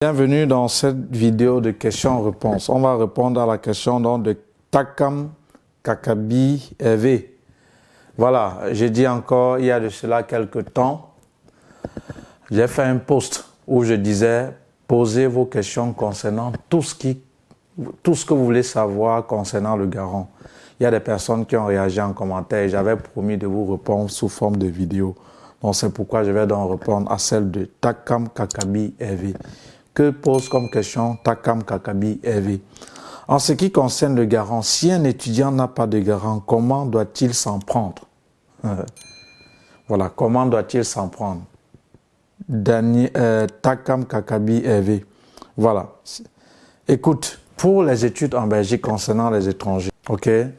Bienvenue dans cette vidéo de questions-réponses. On va répondre à la question donc, de Takam Kakabi Hervé. Voilà, j'ai dit encore, il y a de cela quelques temps, j'ai fait un post où je disais, posez vos questions concernant tout ce que vous voulez savoir concernant le garant. Il y a des personnes qui ont réagi en commentaire et j'avais promis de vous répondre sous forme de vidéo. Donc c'est pourquoi je vais donc répondre à celle de Takam Kakabi Hervé. Que pose comme question Takam Kakabi Hervé? En ce qui concerne le garant, si un étudiant n'a pas de garant, comment doit-il s'en prendre? Voilà, comment doit-il s'en prendre? Takam Kakabi Hervé. Voilà. Écoute, pour les études en Belgique concernant les étrangers,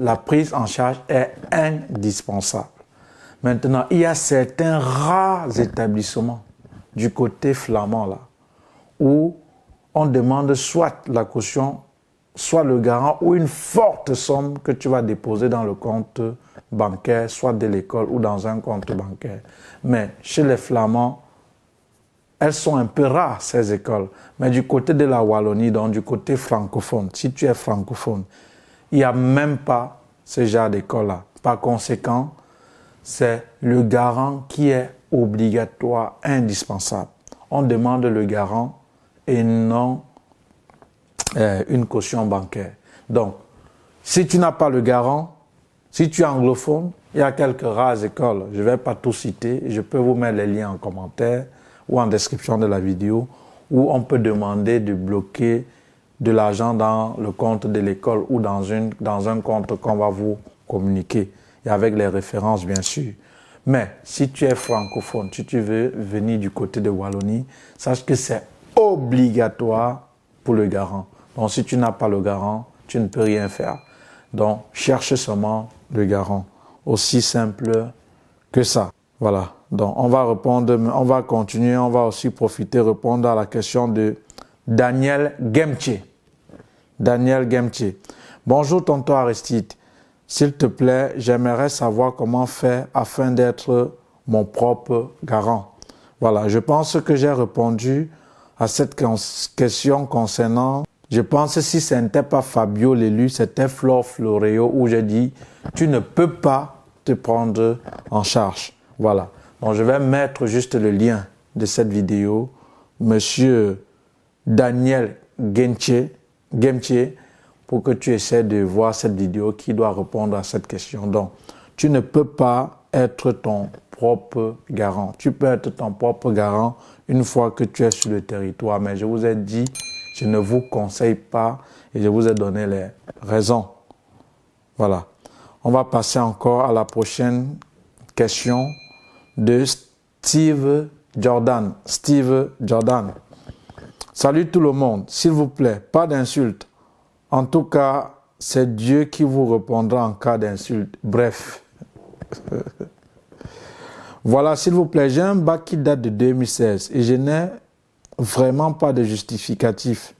la prise en charge est indispensable. Maintenant, il y a certains rares établissements du côté flamand là, où on demande soit la caution, soit le garant ou une forte somme que tu vas déposer dans le compte bancaire, soit de l'école ou dans un compte bancaire. Mais chez les Flamands, elles sont un peu rares, ces écoles. Mais du côté de la Wallonie, donc du côté francophone, si tu es francophone, il n'y a même pas ce genre d'école-là. Par conséquent, c'est le garant qui est obligatoire, indispensable. On demande le garant et non une caution bancaire. Donc, si tu n'as pas le garant, si tu es anglophone, il y a quelques rares écoles, je ne vais pas tout citer, je peux vous mettre les liens en commentaire ou en description de la vidéo, où on peut demander de bloquer de l'argent dans le compte de l'école ou dans un compte qu'on va vous communiquer, et avec les références bien sûr. Mais si tu es francophone, si tu veux venir du côté de Wallonie, sache que c'est obligatoire pour le garant. Donc, si tu n'as pas le garant, tu ne peux rien faire. Donc, cherche seulement le garant. Aussi simple que ça. Voilà. Donc, on va répondre, on va continuer, on va aussi profiter, répondre à la question de Daniel Gemthié. Daniel Gemthié. Bonjour, tonton Aristide. S'il te plaît, j'aimerais savoir comment faire afin d'être mon propre garant. Voilà. Je pense que j'ai répondu à cette question concernant, je pense que si ce n'était pas Fabio l'élu, c'était Flore Floréo où j'ai dit, tu ne peux pas te prendre en charge. Voilà. Donc je vais mettre juste le lien de cette vidéo. Monsieur Daniel Gemthié, pour que tu essaies de voir cette vidéo qui doit répondre à cette question. Donc, tu ne peux pas être ton propre garant. Tu peux être ton propre garant une fois que tu es sur le territoire. Mais je vous ai dit, je ne vous conseille pas et je vous ai donné les raisons. Voilà. On va passer encore à la prochaine question de Steve Jordan. Steve Jordan. Salut tout le monde. S'il vous plaît, pas d'insultes. En tout cas, c'est Dieu qui vous répondra en cas d'insulte. Bref. Voilà, s'il vous plaît, j'ai un bac qui date de 2016 et je n'ai vraiment pas de justificatif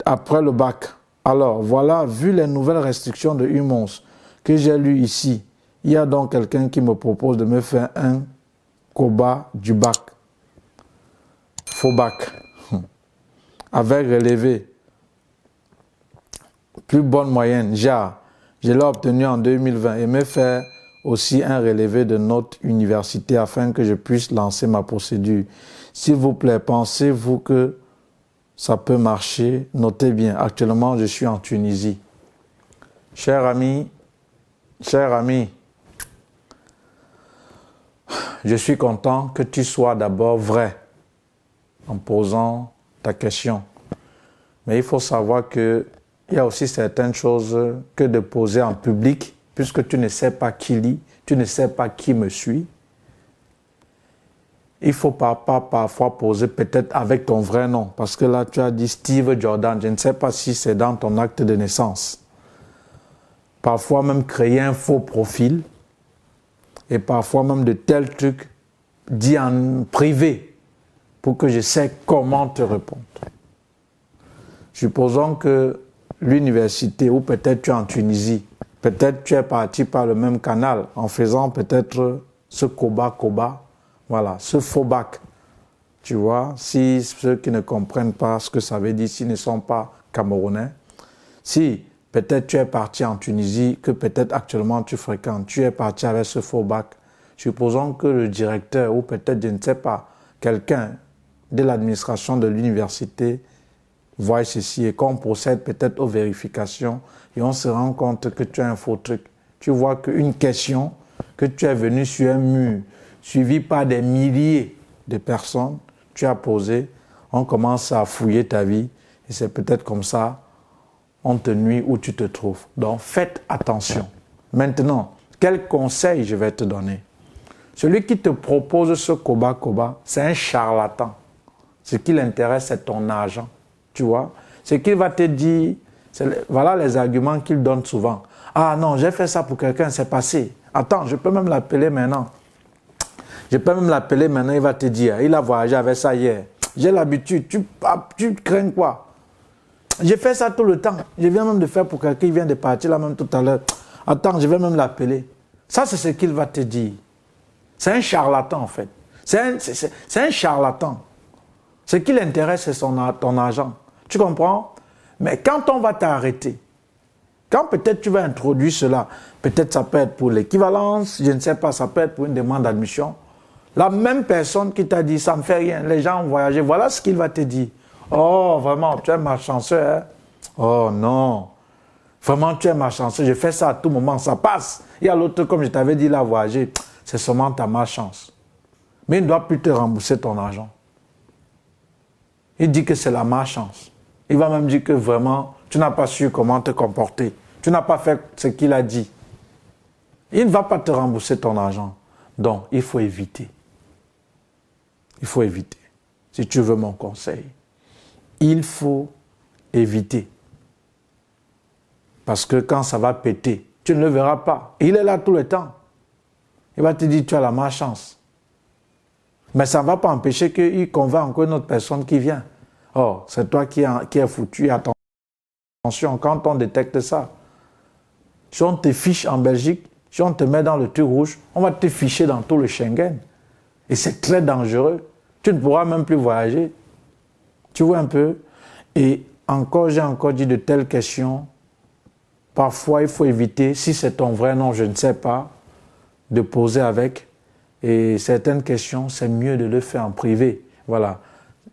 après le bac. Alors, voilà, vu les nouvelles restrictions de UMOS que j'ai lues ici, il y a donc quelqu'un qui me propose de me faire un COBA du bac. Faux bac. Avec relevé. Plus bonne moyenne, genre, je l'ai obtenu en 2020 et me faire aussi un relevé de notre université afin que je puisse lancer ma procédure. S'il vous plaît, pensez-vous que ça peut marcher? Notez bien, actuellement je suis en Tunisie. Cher ami, je suis content que tu sois d'abord vrai en posant ta question. Mais il faut savoir que il y a aussi certaines choses que de poser en public, puisque tu ne sais pas qui lit, tu ne sais pas qui me suit. Il ne faut pas parfois poser peut-être avec ton vrai nom, parce que là tu as dit Steve Jordan, je ne sais pas si c'est dans ton acte de naissance. Parfois même créer un faux profil, et parfois même de tels trucs dits en privé, pour que je sais comment te répondre. Supposons que l'université, ou peut-être tu es en Tunisie, peut-être tu es parti par le même canal en faisant peut-être ce COBA, voilà, ce faux bac. Tu vois, si ceux qui ne comprennent pas ce que ça veut dire, s'ils ne sont pas camerounais, si peut-être tu es parti en Tunisie, que peut-être actuellement tu fréquentes, tu es parti avec ce faux bac, supposons que le directeur ou peut-être, je ne sais pas, quelqu'un de l'administration de l'université voit ceci et qu'on procède peut-être aux vérifications et on se rend compte que tu as un faux truc. Tu vois qu'une question que tu es venu sur un mur, suivi par des milliers de personnes, tu as posé, on commence à fouiller ta vie et c'est peut-être comme ça, on te nuit où tu te trouves. Donc faites attention. Maintenant, quel conseil je vais te donner? Celui qui te propose ce koba-koba, c'est un charlatan. Ce qui l'intéresse, c'est ton argent. Tu vois? Ce qu'il va te dire, voilà les arguments qu'il donne souvent. Ah non, j'ai fait ça pour quelqu'un, c'est passé. Attends, je peux même l'appeler maintenant. Je peux même l'appeler maintenant, il va te dire, il a voyagé avec ça hier. J'ai l'habitude, tu crains quoi? J'ai fait ça tout le temps. Je viens même de faire pour quelqu'un qui vient de partir là même tout à l'heure. Attends, je vais même l'appeler. Ça, c'est ce qu'il va te dire. C'est un charlatan en fait. C'est un charlatan. Ce qui l'intéresse, c'est ton argent. Tu comprends? Mais quand on va t'arrêter, quand peut-être tu vas introduire cela, peut-être ça peut être pour l'équivalence, je ne sais pas, ça peut être pour une demande d'admission. La même personne qui t'a dit, ça ne me fait rien, les gens ont voyagé, voilà ce qu'il va te dire. Oh, vraiment, tu es malchanceux, hein? Oh non, vraiment, tu es malchanceux, je fais ça à tout moment, ça passe. Il y a l'autre, comme je t'avais dit, il a voyagé, c'est seulement ta malchance. Mais il ne doit plus te rembourser ton argent. Il dit que c'est la malchance. Il va même dire que vraiment, tu n'as pas su comment te comporter. Tu n'as pas fait ce qu'il a dit. Il ne va pas te rembourser ton argent. Donc, il faut éviter. Il faut éviter. Si tu veux mon conseil, il faut éviter. Parce que quand ça va péter, tu ne le verras pas. Il est là tout le temps. Il va te dire, tu as la malchance. Mais ça ne va pas empêcher qu'il convainc encore une autre personne qui vient. Oh, c'est toi qui es foutu. Attention, quand on détecte ça, si on te fiche en Belgique, si on te met dans le truc rouge, on va te ficher dans tout le Schengen. Et c'est très dangereux. Tu ne pourras même plus voyager. Tu vois un peu? Et encore, j'ai encore dit de telles questions. Parfois, il faut éviter, si c'est ton vrai nom, je ne sais pas, de poser avec. Et certaines questions, c'est mieux de le faire en privé. Voilà.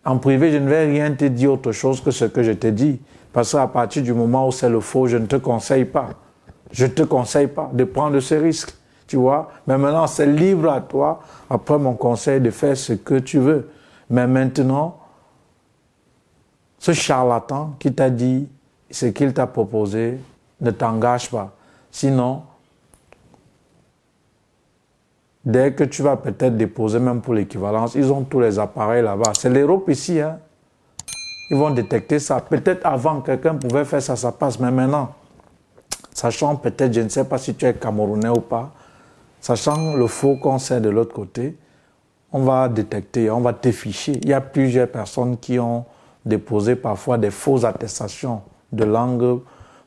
En privé, je ne vais rien te dire autre chose que ce que je te dis. Parce qu'à partir du moment où c'est le faux, je ne te conseille pas. Je ne te conseille pas de prendre ce risque. Tu vois? Mais maintenant, c'est libre à toi, après mon conseil, de faire ce que tu veux. Mais maintenant, ce charlatan qui t'a dit ce qu'il t'a proposé, ne t'engage pas. Sinon, dès que tu vas peut-être déposer même pour l'équivalence, ils ont tous les appareils là-bas. C'est l'Europe ici, hein. Ils vont détecter ça. Peut-être avant, quelqu'un pouvait faire ça, ça passe. Mais maintenant, sachant peut-être, je ne sais pas si tu es Camerounais ou pas, sachant le faux qu'on sait de l'autre côté, on va détecter, on va te ficher. Il y a plusieurs personnes qui ont déposé parfois des fausses attestations de langue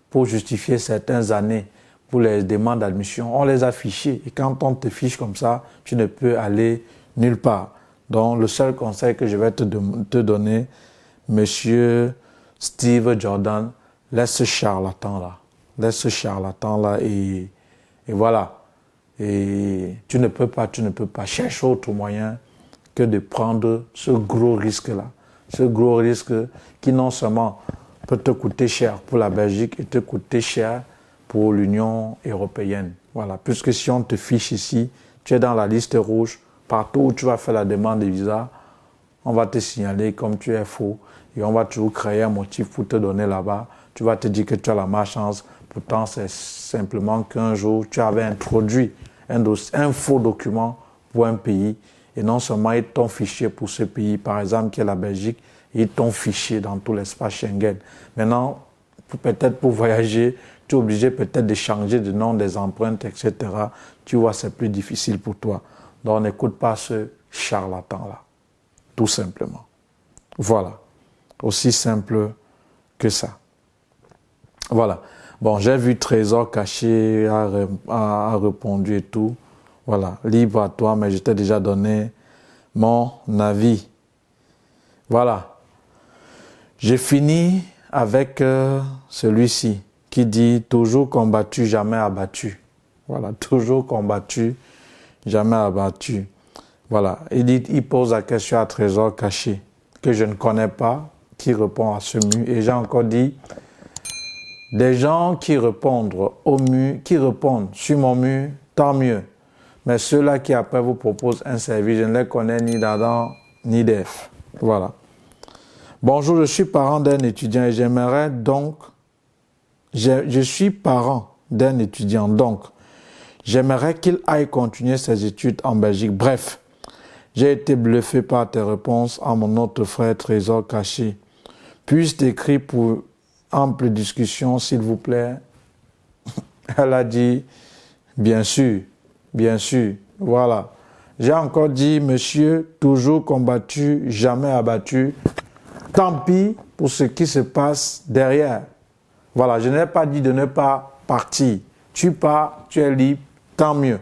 pour justifier certaines années pour les demandes d'admission. On les a fichés. Et quand on te fiche comme ça, tu ne peux aller nulle part. Donc, le seul conseil que je vais te donner, Monsieur Steve Jordan, laisse ce charlatan-là. Laisse ce charlatan-là et voilà. Et tu ne peux pas. Cherche autre moyen que de prendre ce gros risque-là. Ce gros risque qui non seulement peut te coûter cher pour la Belgique et te coûter cher pour l'Union européenne. Voilà. Puisque si on te fiche ici, tu es dans la liste rouge, partout où tu vas faire la demande de visa, on va te signaler comme tu es faux et on va toujours créer un motif pour te donner là-bas. Tu vas te dire que tu as la malchance. Pourtant, c'est simplement qu'un jour, tu avais introduit un faux document pour un pays et non seulement ils t'ont fiché pour ce pays, par exemple, qui est la Belgique, ils t'ont fiché dans tout l'espace Schengen. Maintenant, peut-être pour voyager, tu es obligé peut-être de changer de nom des empreintes, etc. Tu vois, c'est plus difficile pour toi. Donc, n'écoute pas ce charlatan-là. Tout simplement. Voilà. Aussi simple que ça. Voilà. Bon, j'ai vu Trésor caché a répondu et tout. Voilà. Libre à toi, mais je t'ai déjà donné mon avis. Voilà. J'ai fini avec celui-ci qui dit « Toujours combattu, jamais abattu ». Voilà, toujours combattu, jamais abattu. Voilà, il pose la question à trésor caché que je ne connais pas, qui répond à ce mur. Et j'ai encore dit, des gens qui répondent au mur, qui répondent sur mon mur, tant mieux. Mais ceux-là qui après vous proposent un service, je ne les connais ni d'Adam ni d'Ève. Voilà. Bonjour, je suis parent d'un étudiant et j'aimerais donc, je suis parent d'un étudiant, donc j'aimerais qu'il aille continuer ses études en Belgique. Bref, j'ai été bluffé par tes réponses à mon autre frère Trésor Caché. Puis-je t'écrire pour ample discussion, s'il vous plaît? Elle a dit, bien sûr, voilà. J'ai encore dit, monsieur, toujours combattu, jamais abattu. Tant pis pour ce qui se passe derrière. Voilà, je n'ai pas dit de ne pas partir. Tu pars, tu es libre, tant mieux.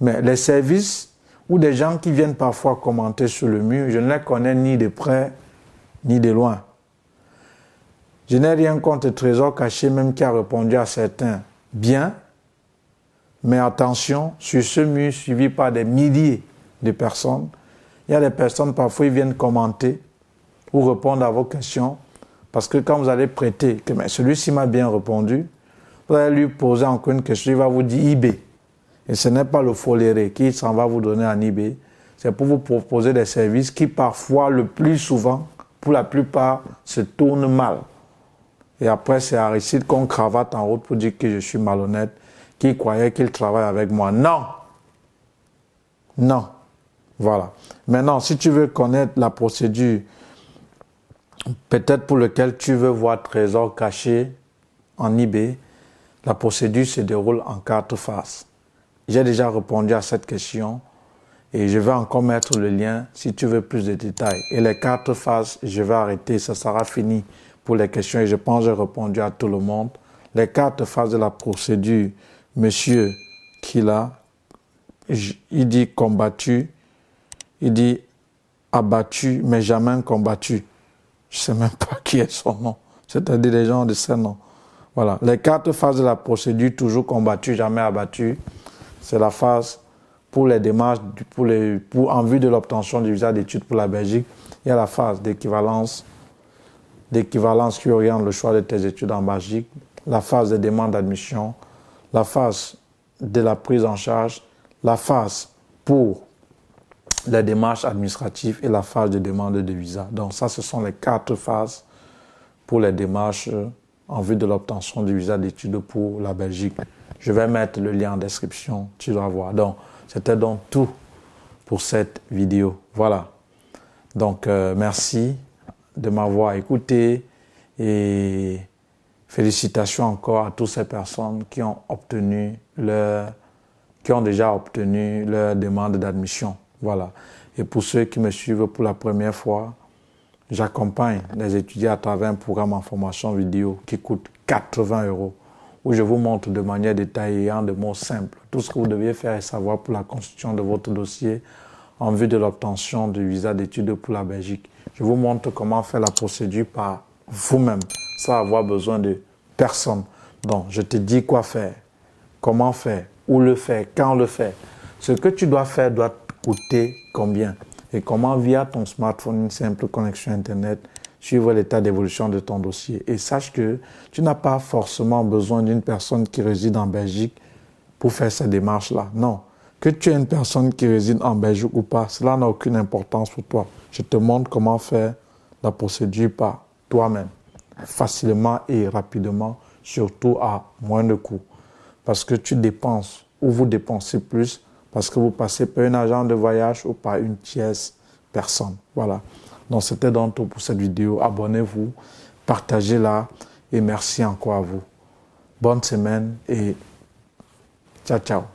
Mais les services ou des gens qui viennent parfois commenter sur le mur, je ne les connais ni de près ni de loin. Je n'ai rien contre Trésor Caché, même qui a répondu à certains bien, mais attention, sur ce mur suivi par des milliers de personnes, il y a des personnes, parfois, ils viennent commenter ou répondre à vos questions, parce que quand vous allez prêter, que celui-ci m'a bien répondu, vous allez lui poser encore une question, il va vous dire eBay. Et ce n'est pas le foléré qui s'en va vous donner en eBay, c'est pour vous proposer des services qui parfois, le plus souvent, pour la plupart, se tournent mal. Et après, c'est Aristide qu'on cravate en route pour dire que je suis malhonnête, qui croyait qu'il travaille avec moi. Non! Non. Voilà. Maintenant, si tu veux connaître la procédure, peut-être pour lequel tu veux voir Trésor Caché en eBay, la procédure se déroule en 4 phases. J'ai déjà répondu à cette question et je vais encore mettre le lien si tu veux plus de détails. Et les 4 phases, je vais arrêter, ça sera fini pour les questions et je pense que j'ai répondu à tout le monde. Les 4 phases de la procédure, monsieur Kila, il dit combattu, il dit abattu, mais jamais combattu. Je ne sais même pas qui est son nom, c'est-à-dire les gens de ce nom. Voilà, les 4 phases de la procédure, toujours combattu, jamais abattu. C'est la phase pour les démarches, en vue de l'obtention du visa d'études pour la Belgique. Il y a la phase d'équivalence qui oriente le choix de tes études en Belgique, la phase de demande d'admission, la phase de la prise en charge, la phase pour les démarches administratives et la phase de demande de visa. Donc ça, ce sont les 4 phases pour les démarches en vue de l'obtention du visa d'études pour la Belgique. Je vais mettre le lien en description, tu dois voir. Donc, c'était donc tout pour cette vidéo. Voilà. Donc, merci de m'avoir écouté et félicitations encore à toutes ces personnes qui ont déjà obtenu leur demande d'admission. Voilà. Et pour ceux qui me suivent pour la première fois, j'accompagne les étudiants à travers un programme en formation vidéo qui coûte 80 €, où je vous montre de manière détaillée, en de mots simples, tout ce que vous deviez faire et savoir pour la constitution de votre dossier en vue de l'obtention du visa d'études pour la Belgique. Je vous montre comment faire la procédure par vous-même, sans avoir besoin de personne. Donc, je te dis quoi faire, comment faire, où le faire, quand le faire. Ce que tu dois faire doit te coûter combien et comment, via ton smartphone, une simple connexion Internet, suivre l'état d'évolution de ton dossier. Et sache que tu n'as pas forcément besoin d'une personne qui réside en Belgique pour faire ces démarches-là. Non. Que tu aies une personne qui réside en Belgique ou pas, cela n'a aucune importance pour toi. Je te montre comment faire la procédure par toi-même, facilement et rapidement, surtout à moindre coût. Parce que tu dépenses ou vous dépensez plus parce que vous passez par un agent de voyage ou par une tierce personne. Voilà. Donc, c'était donc tout pour cette vidéo. Abonnez-vous, partagez-la et merci encore à vous. Bonne semaine et ciao, ciao.